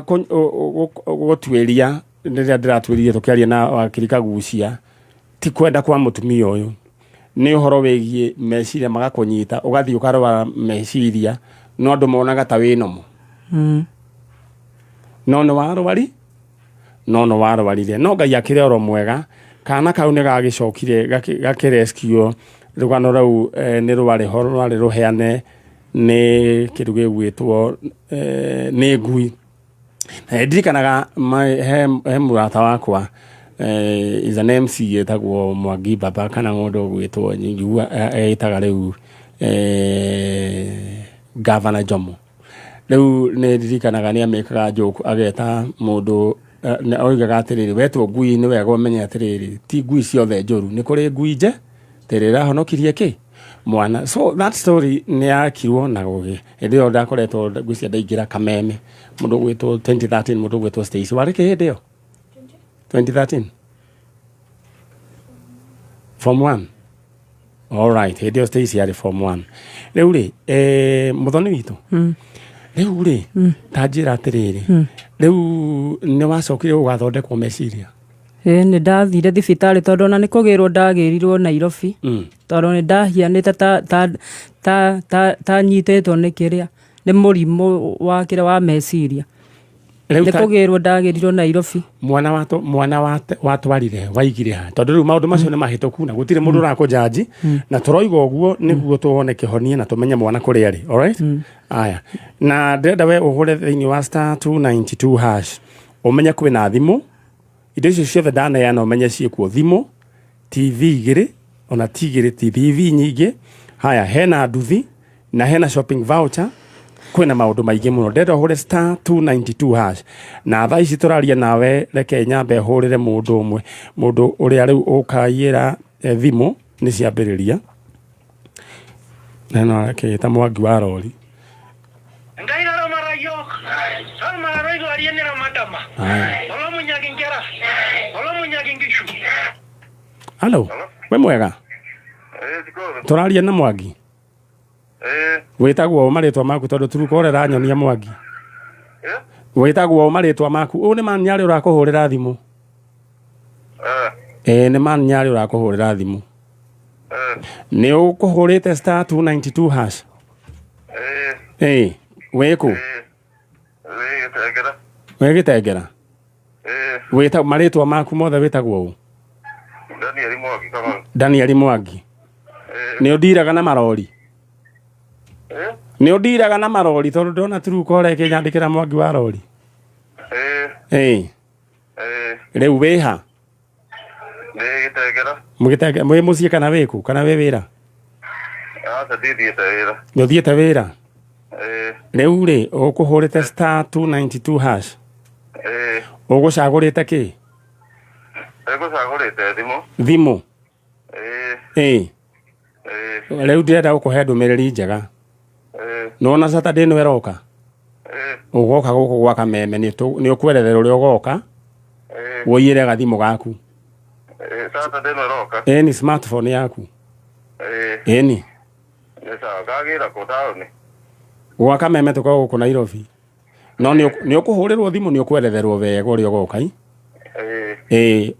[SPEAKER 2] gũtuĩria rĩrĩa ndĩratuĩrire tũkĩaria na wakiri Kagucia ti kwenda kwa mũtumia ũyũ nĩ ũhoro wĩgiĩ meciria magakũnyita ũgathiĩ ũkarwara meciria no andũ monaga ta wĩnomo no nĩ warwarire no Ngai akĩrĩ oro mwega kana kau nĩ gagĩcokire gakĩrescue rũgano rũu nĩ rwarĩ rũheane nĩ kĩndũ gĩgwĩtwo nĩ ngui. Ndirikanaga he mũrata wakwa is an MC etagwo Mwangi Baba kana mũndũ gwĩtwo nyingua etaga rĩu Governor Jomo. Rĩu nĩ ndirikanaga nĩ amekaga joke ageta mũndũ oigaga atĩrĩrĩ wetwo ngui nĩ wega ũmenye atĩrĩrĩ ti ngui ciothe njũru nĩ kũrĩ ngui nje terera honokirie kĩ mwana. So that story nĩ yakirwo na gũgĩ hĩndĩ ĩyo ndakoretwo ngwĩcia ndaingĩra Kameme mũndũ gwĩtwo 2013 mũndũ gwĩtwo Stacy warĩ kĩ hĩndĩ ĩyo 2013 form 1 All right, hedio Stacy ari form 1. Riu ri muthoni witu. Riu ri tanjira atiriri. Riu ni wacokire ugathondekwo meciria.
[SPEAKER 11] Nĩ ndathire thibitarĩ tondũ ona nĩ kũgĩrwo ndagĩrirwo Nairobi tondũ nĩ ndahianĩte ta nyitĩtwo nĩ kĩrĩa nĩ mũrimũ wa kĩrĩa wa meciria nĩ kũgĩrwo ndagĩrirwo Nairobi.
[SPEAKER 2] Mwana watwarire waigire ha tondũ rĩu maũndũ macio nĩ mahĩtũku na gũtirĩ mũndũ ũrakũnjanji na tũroiga ũguo nĩguo tuone kĩhonie na tũmenye mwana kũrĩa arĩ. Alright, aya na ndĩrenda we ũhũre thĩinĩ wa *292# ũmenye kwĩna thimũ indo icio ciothe ndaneana ũmenye ciĩkuo thimũ TV igĩrĩ ona tigĩrĩ TV nyingĩ. Haya hena nduthi na hena shopping voucher kwĩna maũndũ maingĩ mũno. Ndĩrenda ũhũre *292# na thaa ici tũraria nawe reke nyambe hũrĩre mũndũ ũmwe mũndũ ũrĩa rĩu ũkaiyĩra thimũ nĩ ciambĩrĩria na no akĩta Mwangi wa rori.
[SPEAKER 10] Ngaira marayo sama roigo arienera madama olo munyagingera olo munyagingishu.
[SPEAKER 2] Hello we mwega tũraria na Mwangi wĩtagwo marĩtwa maku tondũ turukorera nyonia Mwangi wĩtagwo marĩtwa maku ũũ nĩ man nyarĩ ũrakũhũrĩra thimũ nĩ man nyarĩ ũrakũhũrĩra thimũ nĩ ũkũhũrĩte *292# wĩkũ wĩgĩtengera wĩta marĩtwa maku mothe wĩtagwo ũũ Daniel Mwangi nĩ ũndiraga na marori nĩ ũndiraga na marori tondũ ndona Truecaller ĩkĩnyandĩkĩra Mwangi wa rori rĩu wĩha mũgĩtengera mwĩ mũciĩ kana wĩkũ kana wĩ wĩra nĩ ũthiĩte wĩra rĩu rĩ ũkũhũrĩte *292# ũgũcagũrĩte kĩ thimũ rĩu ndĩrenda gũkũhe ndũmĩrĩri njega nona Saturday nĩ weroka ũgoka gũkũ gwa Kameme nĩ ũkwerethere ũrĩa ũgoka woiyĩre gathimũ gaku
[SPEAKER 12] Saturday nĩ weroka
[SPEAKER 2] ni smartphone yaku ni
[SPEAKER 12] sawa kagira kũ taũni
[SPEAKER 2] gwa Kameme tũkoragwo gũkũ Nairobi no nĩ ũkũhũrĩrwo thimũ nĩ ũkweretherwo wega ũrĩa ũgoka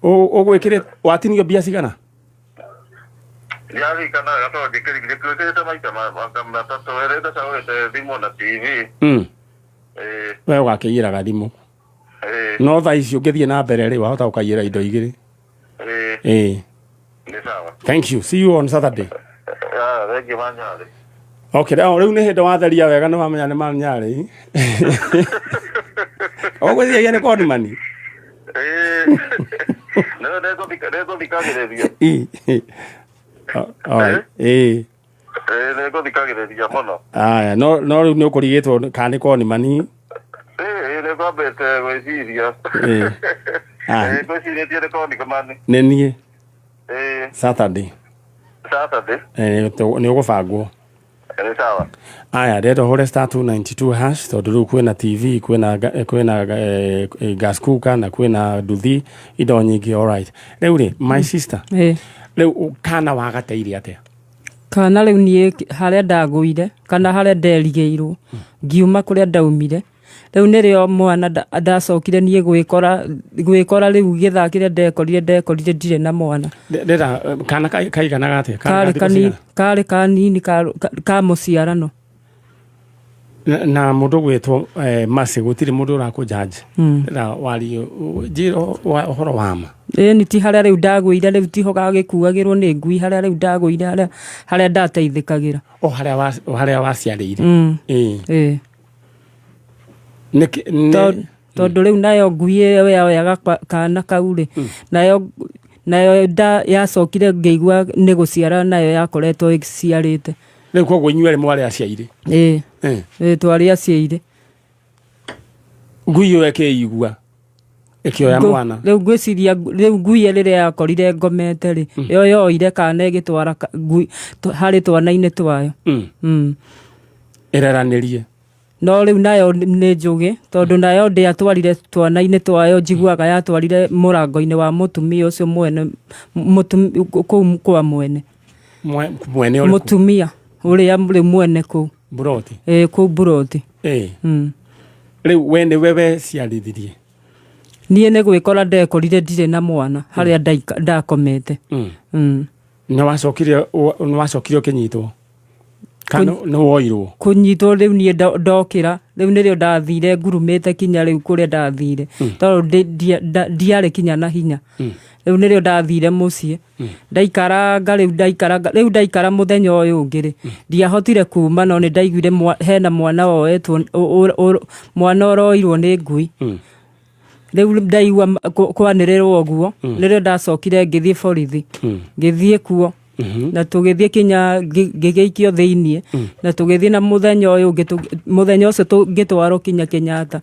[SPEAKER 2] ũgwĩkĩrĩte watinio mbia cigana
[SPEAKER 12] yari kana gato dikirikirikirite maita matatũ erĩte cagũrĩte thimũ na TV
[SPEAKER 2] we ũgakĩiyĩraga thimũ no thaa ici ũngĩthiĩ na mbere rĩ wahota ũkaiyĩra indo igĩrĩ
[SPEAKER 12] nĩ sawa.
[SPEAKER 2] Thank you, see you on Saturday.
[SPEAKER 12] Thank you Manyarĩ.
[SPEAKER 2] Okay, rĩu nĩ hĩndĩ watheria wega nĩ wamenya nĩ Manyarĩ ũgũthiagia nĩ Kodimani
[SPEAKER 12] nĩngũthikagĩrĩria nĩngũthikagĩrĩria mũno.
[SPEAKER 2] Aya no rĩu nĩ ũkũrigĩtwo kana nĩ Kodimani
[SPEAKER 12] nĩngwambĩte gwĩciria ngwĩcirĩtie nĩ Kodimani
[SPEAKER 2] nĩ niĩ Saturday nĩ ũgũbangwo.
[SPEAKER 12] Sawa.
[SPEAKER 2] Aya ndĩrenda ũhũre *292# tondũ rĩu kwĩna TV kwĩna gas cooker na kwĩna nduthi indo nyingĩ. Alright, rĩu rĩ my sister rĩu kana wagateire atĩa
[SPEAKER 11] kana rĩu niĩ harĩa ndagũire kana harĩa nderigĩirwo ngiuma kũrĩa ndaumire rĩu nĩrĩo mwana ndacokire niĩ gwĩkora rĩu gĩthaa kĩrĩa ndekorire ndirĩ na mwana
[SPEAKER 2] ndĩra kana kaiganaga atĩa
[SPEAKER 11] karĩ kanini ka mũciarano
[SPEAKER 2] na mũndũ gwĩtwo Mercy gũtirĩ mũndũ ũrakũnjanji na wario njĩra ũhoro wa ma
[SPEAKER 11] ni ti harĩa rĩu ndagũire rĩu tiho gagĩkuagĩrwo nĩ ngui harĩa rĩu ndagũire harĩa ndateithĩkagĩra
[SPEAKER 2] harĩa waciarĩire
[SPEAKER 11] tondũ rĩu nayo ngui ĩyo yoyaga kana kau rĩ nayo yacokire ngĩigua nĩ gũciara nayo yakoretwo ĩciarĩte
[SPEAKER 2] rĩu koguo inyuĩ mwarĩ aciaire
[SPEAKER 11] twarĩ aciaire
[SPEAKER 2] ngui ĩyo ĩkĩigua ĩkĩoya mwana
[SPEAKER 11] rĩu ngwĩciria rĩu ngui rĩrĩa yakorire ngomete rĩ yo yoire kana ĩgĩtwara harĩ twana-inĩ twayo
[SPEAKER 2] ĩreranĩrie
[SPEAKER 11] no rĩu nayo nĩ njũgĩ tondũ nayo ndĩatwarire twana-inĩ twayo njiguaga yatwarire mũrango-inĩ wa mũtumia ũcio mwene kũu kwa mwene
[SPEAKER 2] mwene uriku
[SPEAKER 11] mutumia uria muri mwene ku
[SPEAKER 2] Buroti
[SPEAKER 11] ku Buroti
[SPEAKER 2] riu wene wewe ciarithirie
[SPEAKER 11] niĩ nĩ gwĩkora ndekorire ndirĩ na mwana harĩa ndakomete
[SPEAKER 2] nĩ wacokire ũkĩnyitwo kana nĩ woirwo
[SPEAKER 11] kũnyitwo rĩu niĩ ndokĩra rĩu nĩrĩo ndathire ngurumĩte kinya rĩu kũrĩa ndathire tondũ ndiarĩ kinya na hinya rĩu nĩrĩo ndathire mũciĩ ndaikaranga rĩu ndaikara mũthenya ũyũ ũngĩ rĩ ndiahotire kuma no nĩ ndaiguire hena mwana woetwo mwana ũroirwo nĩ ngui rĩu ndaigua kwanĩrĩrwo ũguo nĩrĩo ndacokire ngĩthiĩ borithi ngĩthiĩ kuo na tũgĩthiĩ kinya ngĩgĩikio thĩiniĩ na tũgĩthiĩ na mũthenya ũyũ mũthenya ũcio ngĩtwarwo kinya Kenyatta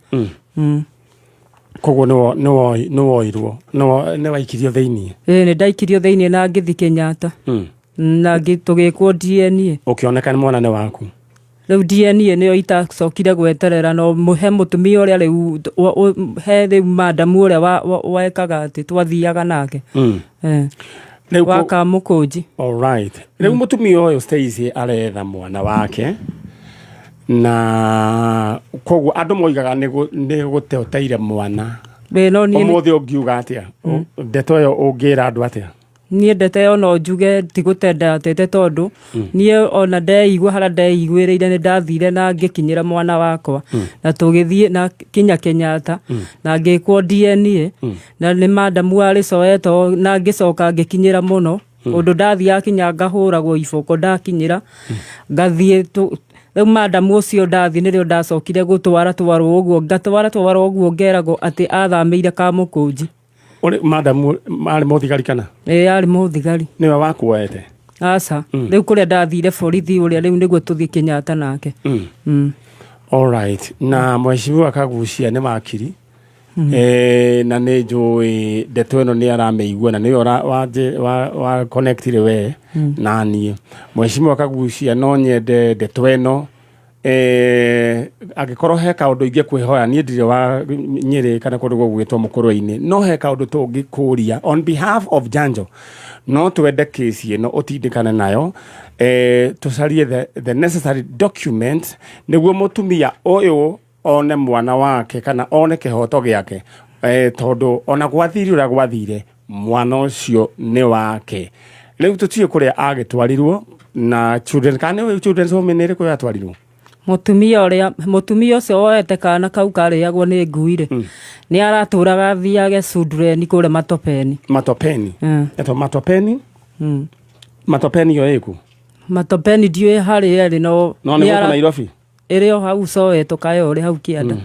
[SPEAKER 2] koguo nĩ woirwo nĩ waikirio thĩiniĩ
[SPEAKER 11] nĩ ndaikirio thĩiniĩ na ngĩthiĩ Kenyatta na tũgĩkwo DNA
[SPEAKER 2] ũkĩoneka nĩ mwana nĩ waku
[SPEAKER 11] rĩu DNA nĩyo itacokire gweterera no he mũtumia ũrĩa rĩu he rĩu madamu ũrĩa wekaga atĩ twathiaga nake wa Kamũkũnji.
[SPEAKER 2] Alright. Rĩu mũtumia ũyũ Stacy aretha mwana wake na koguo andũ moigaga nĩ gũteũteire mwana ũmũthĩ ũngiuga atĩa ndeto ĩyo ũngĩra andũ atĩa
[SPEAKER 11] niĩ ndete no njuge ti gũtenda atete tondũ niĩ ona ndeigua harĩa ndeiguĩrĩire nĩ ndathire na ngĩkinyĩra mwana wakwa na tũgĩthiĩ na kinya Kenyatta na ngĩkwo DNA na nĩ madamu arĩ Soweto na ngĩcoka ngĩkinyĩra mũno ũndũ ndathiaga kinya ngahũragwo iboko ndakinyĩra ngathiĩ rĩu madamu ũcio ndathi nĩrĩo ndacokire gũtwarwo ũguo ngeragwo atĩ athamĩire Kamũkũnji
[SPEAKER 2] madamu arĩ mũthigari kana
[SPEAKER 11] arĩ mũthigari
[SPEAKER 2] nĩwe wakuoete
[SPEAKER 11] aca rĩu kũrĩa ndathire borithi ũrĩa rĩu nĩguo tũthiĩ Kenyatta nake
[SPEAKER 2] alright na mheshimiwa Kagucia nĩ wakiri na nĩ njũĩ ndeto ĩno nĩ aramĩigua na nĩwe wa connectire we na niĩ mheshimiwa Kagucia no nyende ndeto ĩno agĩkorwo he kaũndũ ingĩ kwĩhoya niĩ ndirĩ wa Nyĩrĩ kana kũndũ gwĩtwo Mũkũrwe-inĩ no he kaũndũ tũngĩkũria on behalf of Janjo no twende kesi ĩno ũtindĩkane nayo tũcarie the necessary documents nĩguo mũtumia ũyũ one mwana wake kana one kĩhoto gĩake tondũ ona gwathire ũrĩa gwathire mwana ũcio nĩ wake rĩu tũtiĩ kũrĩa agĩtwarirwo na children's home nĩ ĩrĩkũ yatwarirwo
[SPEAKER 11] mutumia ũcio woete kana kau karĩagwo nĩ ngui rĩ nĩ aratũraga thiage children kũrĩa Matopeni eto Matopeni yo ĩkũ
[SPEAKER 2] Matopeni
[SPEAKER 11] ndiũĩ harĩa rĩ no
[SPEAKER 2] nĩ Nairobi
[SPEAKER 11] ĩrĩ o hau Soweto Kayole hau Kĩanda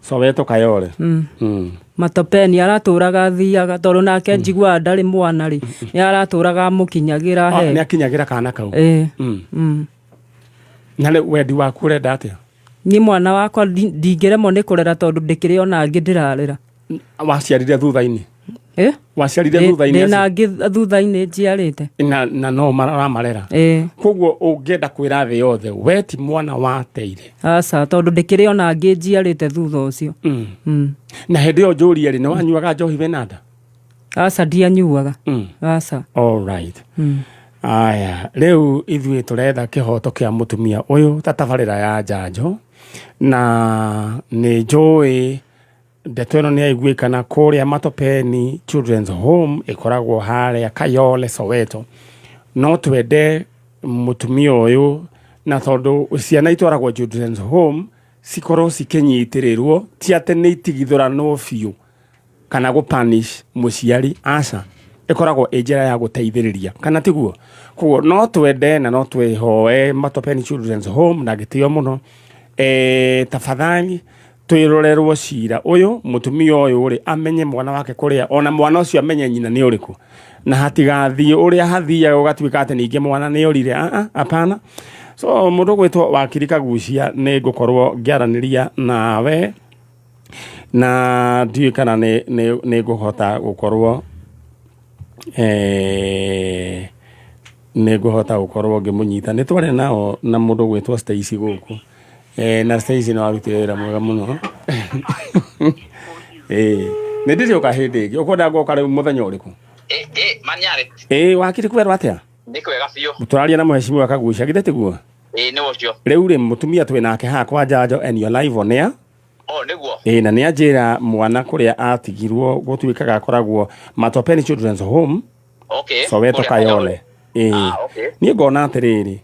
[SPEAKER 2] Soweto Kayole
[SPEAKER 11] Matopeni aratũraga thiaga tondũ nake njiguaga ndarĩ mwana rĩ nĩ aratũraga amũkinyagĩra he
[SPEAKER 2] nĩ akinyagĩra kana kau na wendi waku ũrenda atĩa
[SPEAKER 11] niĩ mwana wakwa ndingĩremwo nĩ kũrera tondũ ndĩkĩrĩ ona angĩ ndĩrarera
[SPEAKER 2] waciarire thutha-inĩ waciarire thutha-inĩ
[SPEAKER 11] ndĩna angĩ thutha-inĩ njiarĩte
[SPEAKER 2] na no maramarera koguo ũngĩenda kwĩra thĩ yothe we ti mwana wateire
[SPEAKER 11] aca tondũ ndĩkĩrĩ ona angĩ njiarĩte thutha ũcio
[SPEAKER 2] na hĩndĩ ĩyo njũrie rĩ nĩ wanyuaga njohi wĩna nda
[SPEAKER 11] aca ndianyuaga aca
[SPEAKER 2] alright aya rĩu ithuĩ tũretha kĩhoto kĩa mũtumia ũyũ ta tabarĩra ya Janjo na nĩ njũĩ ndeto ĩno nĩ yaiguĩkana kũrĩa Matopeni Children's Home ĩkoragwo harĩa Kayole Soweto no twende mũtumia ũyũ na tondũ ciana itwaragwo Children's Home cikorwo cikĩnyitĩrĩrwo ti atĩ nĩ itigithũranwo biũ kana gũpunish mũciari aca ĩkoragwo njĩra ya gũteithĩrĩria kana tiguo koguo no twende na no twĩhoe Matopeni Children's Home na gĩtĩo mũno tafadhali twĩrorerwo cira ũyũ mũtumia ũyũ rĩ amenye mwana wake kũrĩa ona mwana ũcio amenye nyina nĩ ũrĩkũ na hatigathiĩ ũrĩa hathiaga ũgatuĩka atĩ ningĩ mwana nĩ ũrire hapana so mũndũ gwĩtwo wakiri Kagucia nĩ ngũkorwo ngĩaranĩria nawe na ndiũĩ kana nĩ ngũhota gũkorwo nĩ ngũhota gũkorwo ngĩmũnyita nĩ twarĩ nao na mũndũ gwĩtwo Stacy gũkũ na Stacy no arutire wĩra mwega mũno nĩ ndĩrĩoka hĩndĩ ĩngĩ ũkwenda ngoka rĩu mũthenya ũrĩkũ Maniare wakiri kwero atia
[SPEAKER 13] nikwega biũ
[SPEAKER 2] turaria na mheshimiwa Kagucia githetiguo
[SPEAKER 13] nĩ ũcio
[SPEAKER 2] riu ri mutumia twi nake hakwa njanjo and your live on air
[SPEAKER 13] nĩguo
[SPEAKER 2] na nĩ anjĩra mwana kũrĩa atigirwo gũtuĩkaga akoragwo Matopeni Children's Home Soweto Kayole niĩ ngona atĩrĩrĩ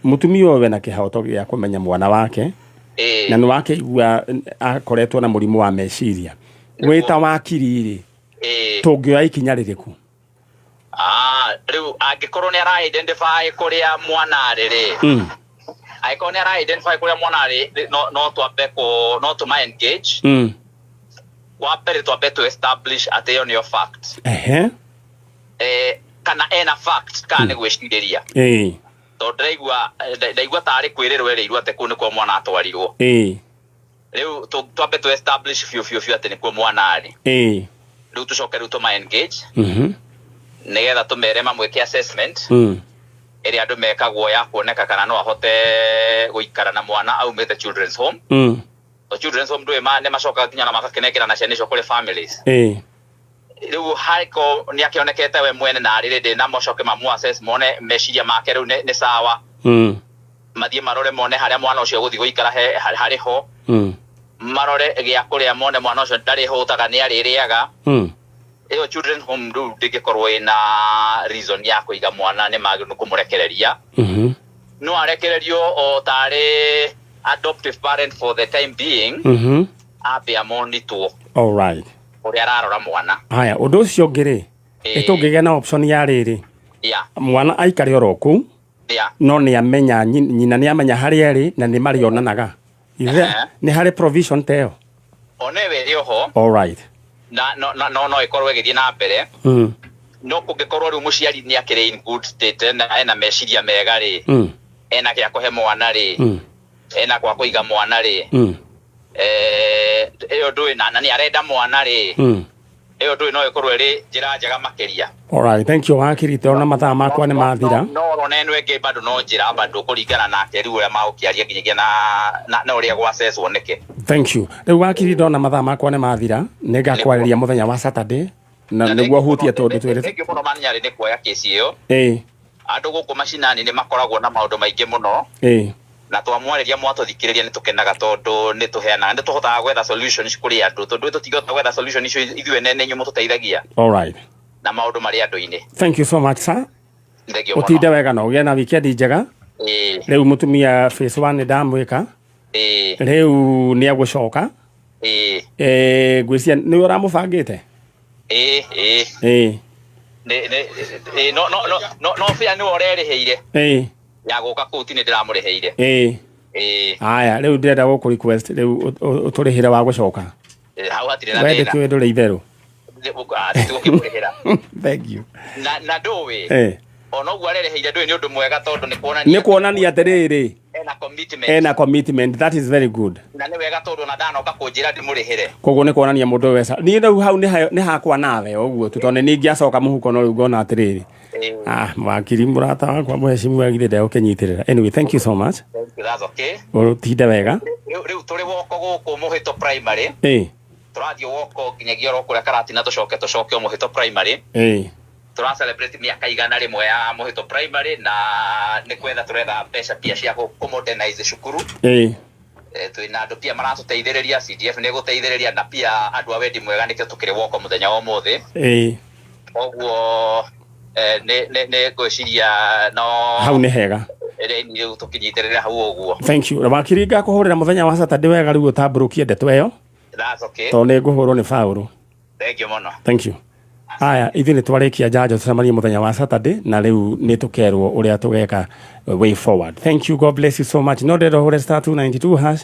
[SPEAKER 2] mutumia ũyũ na kĩhoto gĩa kũmenya mwana wake na nĩ wakĩigua akoretwo na mũrimũ wa meciria wĩta wakiri rĩ tũngĩoya ikinya rĩrĩkũ
[SPEAKER 13] riu angĩkorwo nĩ ara identify kũrĩa mwana arĩ rĩ angĩkorwo nĩ ara identify kũrĩa mwana arĩ no twambe no tũma engage wa mbere twambe to establish atĩ ĩyo nĩyo fact kana ena fact kana nĩ gwĩcirĩria tondũ ndaigua tarĩ kwĩrĩrwo erĩirwo atĩ kũu nĩkuo mwana atwarirwo rĩu twambe to establish biũ atĩ nĩkuo mwana arĩ rĩu tũcoke rĩu tũma engage nĩgetha tũmere mamwĩke assessment ĩrĩa andũ mekagwo ya kuoneka kana no ahote gũikara na mwana aumĩte children's home children's home nĩ macokaga kinya na makakenekera ciana icio kũrĩ families rĩu hariko nĩ akĩonekete we mwene na rĩrĩ ndĩ na mocoke mamu assess mone meciria make rĩu nĩ sawa mathiĩ marore mone harĩa mwana ũcio gũthiĩ gũikara harĩ ho marore gĩa kũrĩa mone mwana ũcio ndarĩ hũtaga nĩ arĩrĩaga ĩyo children's home rĩu ndĩngĩkorwo ĩna reason ya kũiga mwana nĩ magĩrĩirwo kũmũrekereria no arekererio o tarĩ adoptive parent for the time being ambe amonitwo
[SPEAKER 2] alright
[SPEAKER 13] ũrĩa ararora mwana
[SPEAKER 2] haya ũndũ ũcio ũngĩ rĩ ĩtũngĩgĩa na option ya rĩrĩ mwana aikare oro kũu no nĩ amenya nyina nĩ amenya harĩa arĩ na nĩ marĩonanaga nĩ harĩ provision teo
[SPEAKER 13] onewe ĩrĩ oho
[SPEAKER 2] alright
[SPEAKER 13] no ikorwo igithii na mbere no kũngĩkorwo rĩu mũciari nĩ akĩrĩ in good state na ena meciria mega rĩ ena gĩa kũhe mwana rĩ ena kwa kũiga mwana rĩ ĩyo ndũĩ na nĩ arenda mwana rĩ ĩyo ndũĩ no ĩkorwo ĩrĩ njĩra njega makĩria
[SPEAKER 2] alright thank you wakirite ona mathaa makwa nĩ mathira
[SPEAKER 13] no ona ĩno ĩngĩ bado no njĩra bado kũringana nake rĩu ũrĩa magũkĩaria nginyagia na ũrĩa gwa assess woneke
[SPEAKER 2] thank you rĩu wakirite ona mathaa makwa nĩ mathira nĩ ngakwarĩria mũthenya wa Saturday na nĩguo hutie tondũ twĩrĩte
[SPEAKER 13] nĩguo mũno Maniare nĩ kuoya kesi ĩyo andũ gũkũ macinani nĩ makoragwo na maũndũ maingĩ mũno na twamwarĩria mwatũthikĩrĩria nĩ tũkenaga tondũ nĩ tũheanaga nĩ tũhotaga gwetha solutions kũrĩ andũ tondũ tũtingĩhota gwetha solution icio ithuĩ nene inyuĩ mũtũteithagia
[SPEAKER 2] alright
[SPEAKER 13] na maũndũ marĩ andũ-inĩ
[SPEAKER 2] thank you so much sir ũtinde wega na ũgĩe na weekend njega rĩu mũtumia phase 1 ndamwĩka rĩu nĩ agũcoka ngwĩcia nĩ ũramũbangĩte
[SPEAKER 13] no bia nĩ ũrerĩhĩire ya gũka kũu ti nĩ ndĩramũrĩhĩire
[SPEAKER 2] haya rĩu ndĩrenda gũkũ request rĩu ũtũrĩhĩre wa gũcoka
[SPEAKER 13] hau hatirĩ na
[SPEAKER 2] wende kĩwe ndũrĩ itherũ
[SPEAKER 13] tũgũkĩmũrĩhĩra
[SPEAKER 2] thank you
[SPEAKER 13] na ndũĩ ona ũguo arerĩhĩire ndũĩ nĩ ũndũ mwega tondũ nĩ
[SPEAKER 2] kuonania atĩrĩrĩ
[SPEAKER 13] ena
[SPEAKER 2] commitment that is very good
[SPEAKER 13] na nĩ wega tondũ na ndanoka kũnjĩra ndĩmũrĩhĩre
[SPEAKER 2] koguo nĩ kuonania mũndũ wesa niĩ rĩu hau nĩ hakwa nawe ũguo tondũ nĩ ingĩacoka mũhuko no rĩu ngona atĩrĩrĩ wakiri mũrata wakwa mũhecimu githĩ ndegũkĩnyitĩrĩra anyway thank you so much
[SPEAKER 13] that's okay
[SPEAKER 2] ũtinde wega
[SPEAKER 13] rĩu tũrĩ woko gũkũ Mũhĩto primary tũrathiĩ woko nginyagia oro kũrĩa Karatina tũcoke o Mũhĩto primary tura celebrate miaka 100 ya Mũhĩto primary na nĩ kwetha tũretha mbeca pia cia kũmodernize cukuru twĩna andũ pia maratũteithĩrĩria CDF nĩ gũteithĩrĩria na pia andũ a wendi mwega nĩkĩo tũkĩrĩ woko mũthenya wa ũmũthĩ koguo nĩ ngwĩciria no
[SPEAKER 2] hau nĩ hega
[SPEAKER 13] rĩu tũkĩnyitĩrĩra hau ũguo
[SPEAKER 2] thank you wakiringa kũhũrĩra mũthenya wa Saturday wega rĩu ũtambũrũkie ndeto ĩyo
[SPEAKER 13] that's okay
[SPEAKER 2] tondũ nĩ ngũhũrwo nĩ Paul
[SPEAKER 13] thank you mũno
[SPEAKER 2] thank you haya ithuĩ nĩ twarĩkia njanjo tũcemanie mũthenya wa Saturday na rĩu nĩ tũkerwo ũrĩa tũgeka way forward thank you god bless you so much no ndĩrenda ũhũre *292#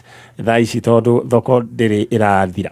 [SPEAKER 2] thaa ici tondũ thoko ndĩrĩ ĩrathira